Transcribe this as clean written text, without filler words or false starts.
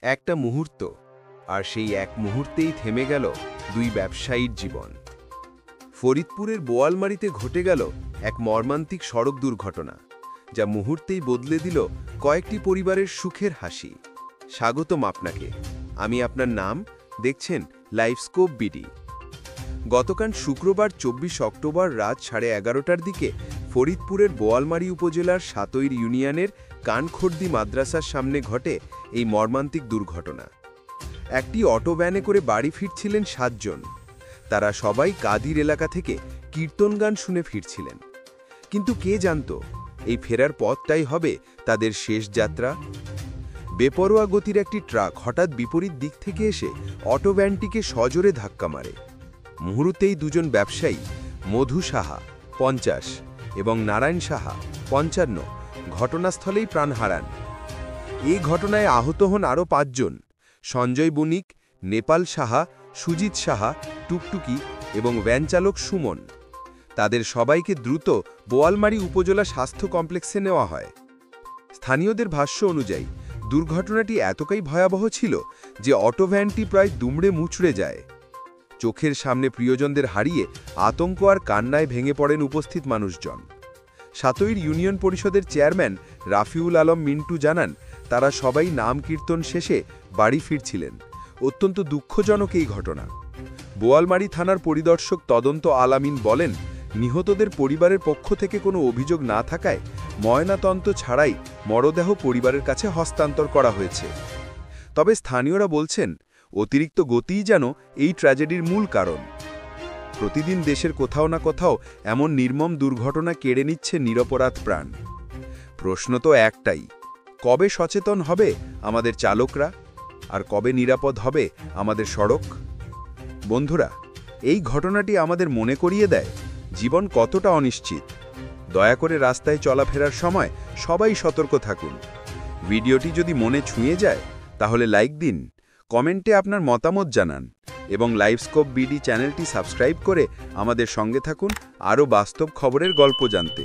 একটা মুহূর্ত, আর সেই এক মুহূর্তেই থেমে গেল দুই ব্যবসায়ীর জীবন। ফরিদপুরের বোয়ালমারীতে ঘটে গেল এক মর্মান্তিক সড়ক দুর্ঘটনা, যা মুহূর্তেই বদলে দিল কয়েকটি পরিবারের সুখের হাসি। স্বাগতম আপনাকে, আমি আপনার নাম দেখছেন লাইভস্কোপ বিডি। গতকাল শুক্রবার 24 অক্টোবর রাত 11:30টার দিকে ফরিদপুরের বোয়ালমারী উপজেলার সাতইর ইউনিয়নের কানখর্দি মাদ্রাসার সামনে ঘটে এই মর্মান্তিক দুর্ঘটনা। একটি অটো ভ্যানে করে বাড়ি ফিরছিলেন 7 জন। তারা সবাই কাদির এলাকা থেকে কীর্তন গান শুনে ফিরছিলেন, কিন্তু কে জানত এই ফেরার পথটাই হবে তাদের শেষ যাত্রা। বেপরোয়া গতির একটি ট্রাক হঠাৎ বিপরীত দিক থেকে এসে অটো ভ্যানটিকে সজোরে ধাক্কা মারে। মুহূর্তেই দুজন ব্যবসায়ী মধু সাহা 50 এবং নারায়ণ সাহা 55 ঘটনাস্থলেই প্রাণ হারান। এই ঘটনায় আহত হন আরও 5 জন: সঞ্জয় বণিক, নেপাল সাহা, সুজিত সাহা, টুকটুকি এবং ভ্যানচালক সুমন। তাদের সবাইকে দ্রুত বোয়ালমারী উপজেলা স্বাস্থ্য কমপ্লেক্সে নেওয়া হয়। স্থানীয়দের ভাষ্য অনুযায়ী দুর্ঘটনাটি এতটাই ভয়াবহ ছিল যে অটো ভ্যানটি প্রায় দুমড়ে মুচড়ে যায়। চোখের সামনে প্রিয়জনদের হারিয়ে আতঙ্ক আর কান্নায় ভেঙে পড়েন উপস্থিত মানুষজন। সাতইর ইউনিয়ন পরিষদের চেয়ারম্যান রাফিউল আলম মিন্টু জানান, তারা সবাই নাম কীর্তন শেষে বাড়ি ফিরছিলেন। অত্যন্ত দুঃখজনক এই ঘটনা। বোয়ালমারী থানার পরিদর্শক তদন্ত আলামিন বলেন, নিহতদের পরিবারের পক্ষ থেকে কোনো অভিযোগ না থাকায় ময়নাতদন্ত ছাড়াই মরদেহ পরিবারের কাছে হস্তান্তর করা হয়েছে। তবে স্থানীয়রা বলছেন, অতিরিক্ত গতিই যেন এই ট্র্যাজেডির মূল কারণ। প্রতিদিন দেশের কোথাও না কোথাও এমন নির্মম দুর্ঘটনা কেড়ে নিচ্ছে নিরপরাধ প্রাণ। প্রশ্ন তো একটাই, কবে সচেতন হবে আমাদের চালকরা, আর কবে নিরাপদ হবে আমাদের সড়ক? বন্ধুরা, এই ঘটনাটি আমাদের মনে করিয়ে দেয় জীবন কতটা অনিশ্চিত। দয়া করে রাস্তায় চলাফেরার সময় সবাই সতর্ক থাকুন। ভিডিওটি যদি মনে ছুঁয়ে যায় তাহলে লাইক দিন, কমেন্টে আপনার মতামত জানান এবং লাইভস্কোপ বিডি চ্যানেলটি সাবস্ক্রাইব করে আমাদের সঙ্গে থাকুন আরও বাস্তব খবরের গল্প জানতে।